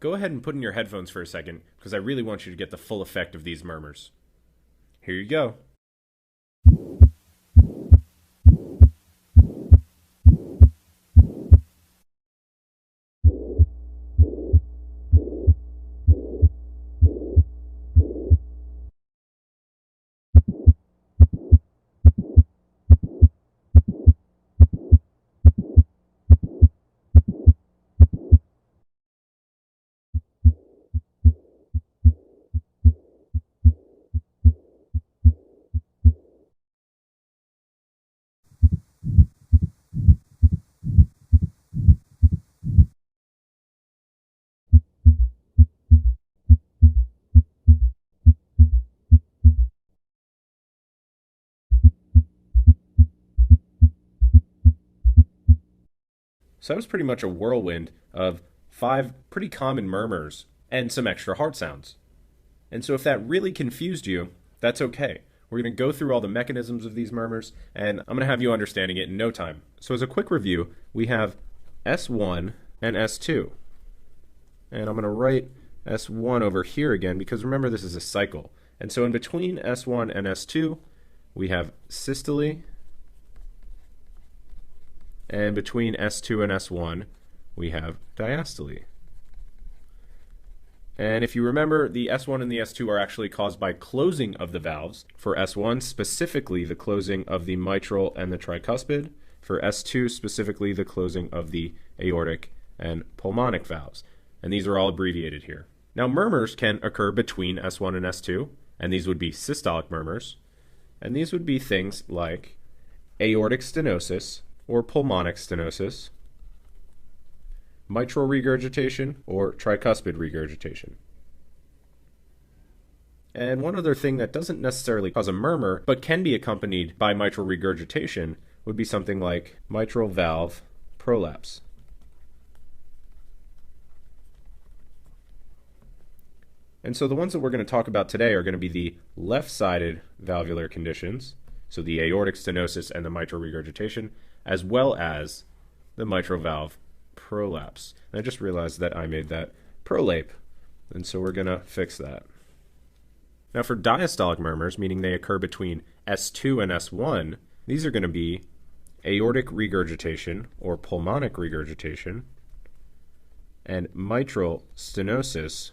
go ahead and put in your headphones for a second because I really want you to get the full effect of these murmurs. Here you go. So that was pretty much a whirlwind of 5 pretty common murmurs and some extra heart sounds. And so if that really confused you, that's okay. We're going to go through all the mechanisms of these murmurs, and I'm going to have you understanding it in no time. So as a quick review, we have S1 and S2. And I'm going to write S1 over here again, because remember this is a cycle. And so in between S1 and S2, we have systole. And between S2 and S1, we have diastole. And if you remember, the S1 and the S2 are actually caused by closing of the valves. For S1, specifically the closing of the mitral and the tricuspid. For S2, specifically the closing of the aortic and pulmonic valves. And these are all abbreviated here. Now, murmurs can occur between S1 and S2, and these would be systolic murmurs. And these would be things like aortic stenosis or pulmonic stenosis, mitral regurgitation, or tricuspid regurgitation. And one other thing that doesn't necessarily cause a murmur, but can be accompanied by mitral regurgitation, would be something like mitral valve prolapse. And so the ones that we're going to talk about today are going to be the left-sided valvular conditions, so the aortic stenosis and the mitral regurgitation, as well as the mitral valve prolapse. And I just realized that I made that prolap, and so we're going to fix that. Now for diastolic murmurs, meaning they occur between S2 and S1, these are going to be aortic regurgitation or pulmonic regurgitation, and mitral stenosis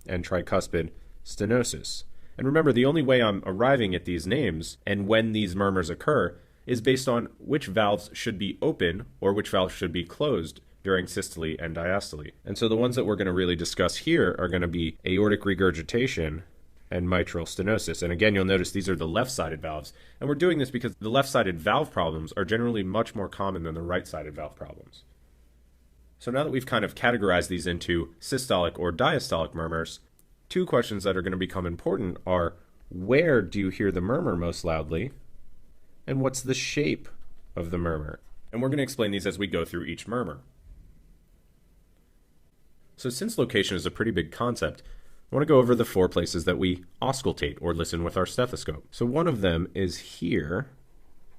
and tricuspid stenosis. And remember, the only way I'm arriving at these names and when these murmurs occur is based on which valves should be open or which valves should be closed during systole and diastole. And so the ones that we're going to really discuss here are going to be aortic regurgitation and mitral stenosis. And again, you'll notice these are the left-sided valves. And we're doing this because the left-sided valve problems are generally much more common than the right-sided valve problems. So now that we've kind of categorized these into systolic or diastolic murmurs, 2 questions that are going to become important are, where do you hear the murmur most loudly? And what's the shape of the murmur? And we're going to explain these as we go through each murmur. So since location is a pretty big concept, I want to go over the 4 places that we auscultate or listen with our stethoscope. So one of them is here.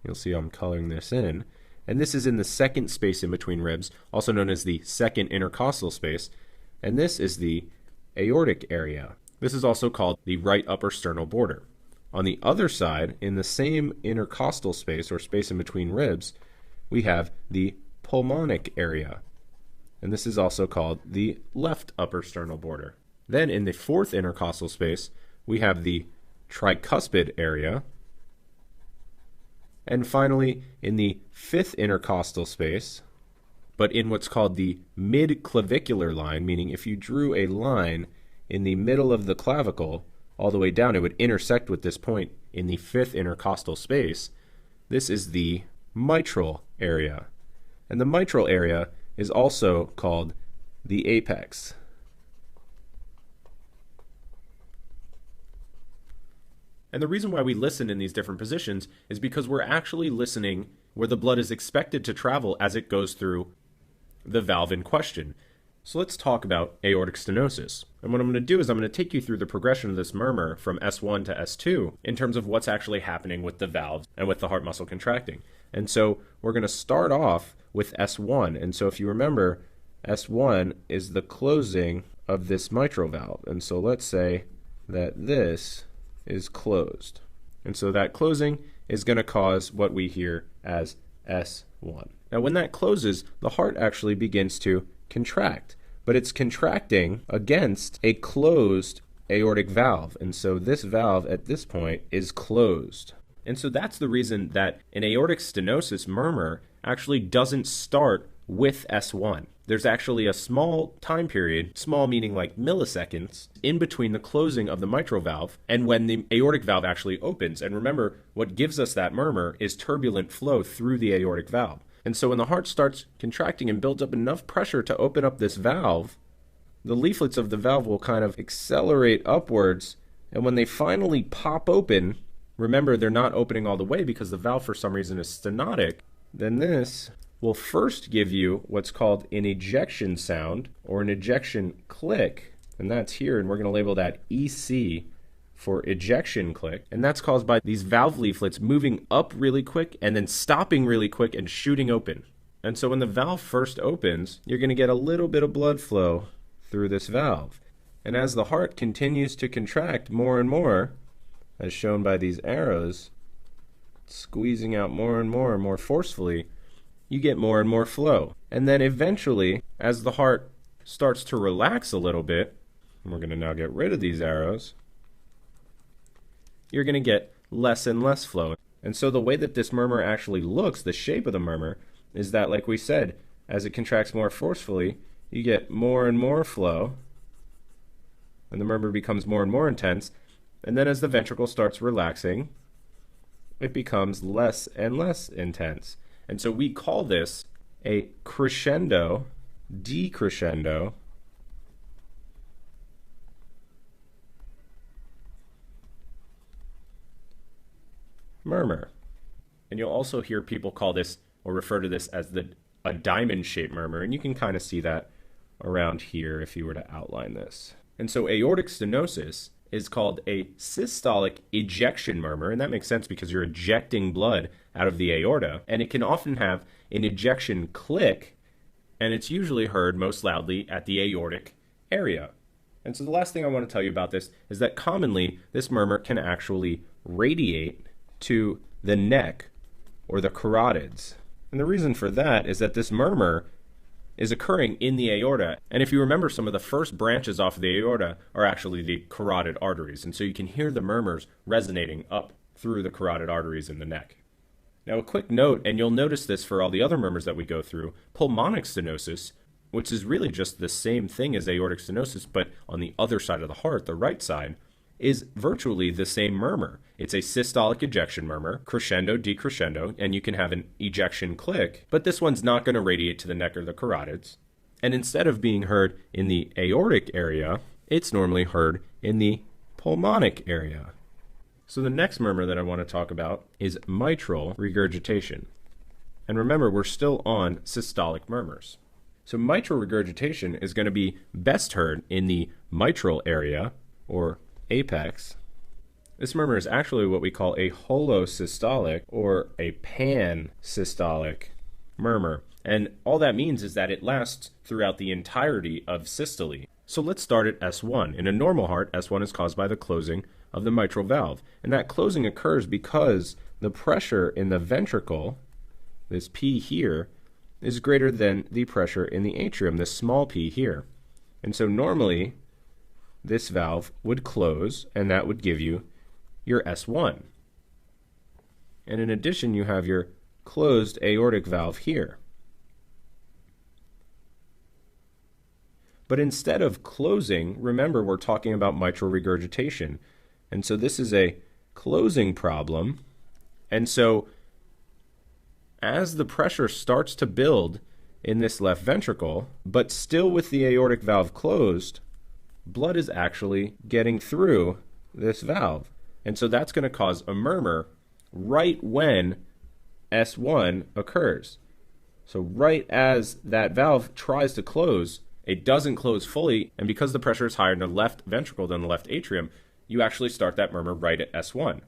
You'll see I'm coloring this in. And this is in the second space in between ribs, also known as the second intercostal space. And this is the aortic area. This is also called the right upper sternal border. On the other side, in the same intercostal space or space in between ribs, we have the pulmonic area. And this is also called the left upper sternal border. Then in the 4th intercostal space, we have the tricuspid area. And finally, in the 5th intercostal space, but in what's called the mid-clavicular line, meaning if you drew a line in the middle of the clavicle all the way down, it would intersect with this point in the 5th intercostal space. This is the mitral area. And the mitral area is also called the apex. And the reason why we listen in these different positions is because we're actually listening where the blood is expected to travel as it goes through the valve in question. So let's talk about aortic stenosis. And what I'm going to do is I'm going to take you through the progression of this murmur from S1 to S2 in terms of what's actually happening with the valves and with the heart muscle contracting. And so we're going to start off with S1. And so if you remember, S1 is the closing of this mitral valve. And so let's say that this is closed. And so that closing is going to cause what we hear as S1. Now when that closes, the heart actually begins to contract, but it's contracting against a closed aortic valve. And so this valve at this point is closed. And so that's the reason that an aortic stenosis murmur actually doesn't start with S1. There's actually a small time period, small meaning like milliseconds, in between the closing of the mitral valve and when the aortic valve actually opens. And remember, what gives us that murmur is turbulent flow through the aortic valve. And so when the heart starts contracting and builds up enough pressure to open up this valve, the leaflets of the valve will kind of accelerate upwards. And when they finally pop open, remember they're not opening all the way because the valve for some reason is stenotic, then this will first give you what's called an ejection sound or an ejection click, and that's here, and we're going to label that EC for ejection click, and that's caused by these valve leaflets moving up really quick and then stopping really quick and shooting open. And so when the valve first opens, you're going to get a little bit of blood flow through this valve. And as the heart continues to contract more and more, as shown by these arrows, squeezing out more and more forcefully, you get more and more flow. And then eventually, as the heart starts to relax a little bit, and we're going to now get rid of these arrows, you're going to get less and less flow. And so the way that this murmur actually looks, the shape of the murmur, is that, like we said, as it contracts more forcefully, you get more and more flow, and the murmur becomes more and more intense. And then as the ventricle starts relaxing, it becomes less and less intense. And so we call this a crescendo, decrescendo murmur. And you'll also hear people call this or refer to this as a diamond-shaped murmur, and you can kind of see that around here if you were to outline this. And so aortic stenosis is called a systolic ejection murmur, and that makes sense because you're ejecting blood out of the aorta, and it can often have an ejection click, and it's usually heard most loudly at the aortic area. And so the last thing I want to tell you about this is that commonly this murmur can actually radiate to the neck or the carotids. And the reason for that is that this murmur is occurring in the aorta. And if you remember, some of the first branches off of the aorta are actually the carotid arteries. And so you can hear the murmurs resonating up through the carotid arteries in the neck. Now, a quick note, and you'll notice this for all the other murmurs that we go through, pulmonic stenosis, which is really just the same thing as aortic stenosis, but on the other side of the heart, the right side, is virtually the same murmur. It's a systolic ejection murmur, crescendo, decrescendo, and you can have an ejection click, but this one's not going to radiate to the neck or the carotids. And instead of being heard in the aortic area, it's normally heard in the pulmonic area. So the next murmur that I want to talk about is mitral regurgitation. And remember, we're still on systolic murmurs. So mitral regurgitation is going to be best heard in the mitral area, or apex. This murmur is actually what we call a holosystolic or a pansystolic murmur. And all that means is that it lasts throughout the entirety of systole. So let's start at S1. In a normal heart, S1 is caused by the closing of the mitral valve. And that closing occurs because the pressure in the ventricle, this P here, is greater than the pressure in the atrium, this small p here. And so normally, this valve would close, and that would give you your S1. And in addition, you have your closed aortic valve here. But instead of closing, remember we're talking about mitral regurgitation. And so this is a closing problem. And so as the pressure starts to build in this left ventricle, but still with the aortic valve closed, blood is actually getting through this valve. And so that's going to cause a murmur right when S1 occurs. So right as that valve tries to close, it doesn't close fully, and because the pressure is higher in the left ventricle than the left atrium, you actually start that murmur right at S1.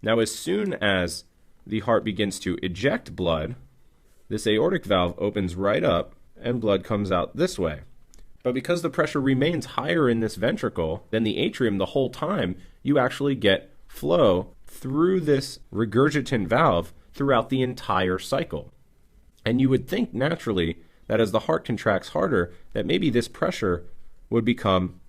Now, as soon as the heart begins to eject blood, this aortic valve opens right up, and blood comes out this way. But because the pressure remains higher in this ventricle than the atrium the whole time, you actually get flow through this regurgitant valve throughout the entire cycle. And you would think naturally that as the heart contracts harder, that maybe this pressure would become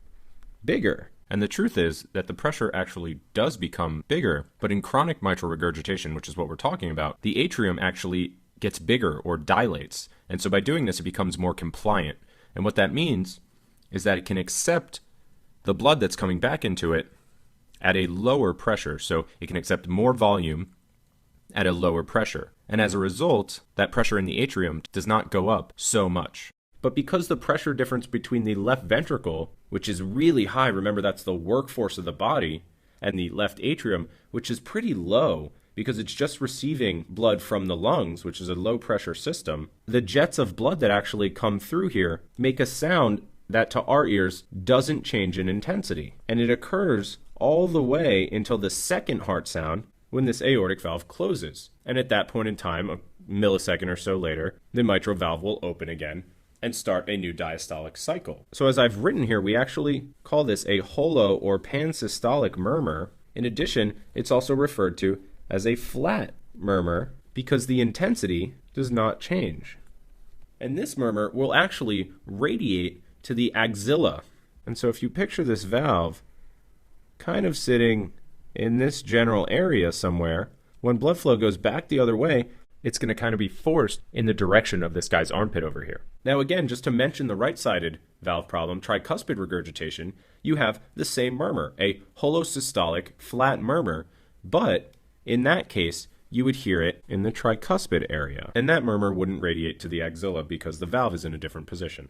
bigger. And the truth is that the pressure actually does become bigger, but in chronic mitral regurgitation, which is what we're talking about, the atrium actually gets bigger or dilates. And so by doing this, it becomes more compliant. And what that means is that it can accept the blood that's coming back into it at a lower pressure. So it can accept more volume at a lower pressure. And as a result, that pressure in the atrium does not go up so much. But because the pressure difference between the left ventricle, which is really high, remember that's the workforce of the body, and the left atrium, which is pretty low because it's just receiving blood from the lungs, which is a low pressure system, the jets of blood that actually come through here make a sound that to our ears doesn't change in intensity. And it occurs all the way until the second heart sound when this aortic valve closes. And at that point in time, a millisecond or so later, the mitral valve will open again and start a new diastolic cycle. So as I've written here, we actually call this a holo or pansystolic murmur. In addition, it's also referred to as a flat murmur because the intensity does not change. And this murmur will actually radiate to the axilla. And so if you picture this valve kind of sitting in this general area somewhere, when blood flow goes back the other way, it's going to kind of be forced in the direction of this guy's armpit over here. Now again, just to mention the right-sided valve problem, tricuspid regurgitation, you have the same murmur, a holosystolic flat murmur, but in that case, you would hear it in the tricuspid area, and that murmur wouldn't radiate to the axilla because the valve is in a different position.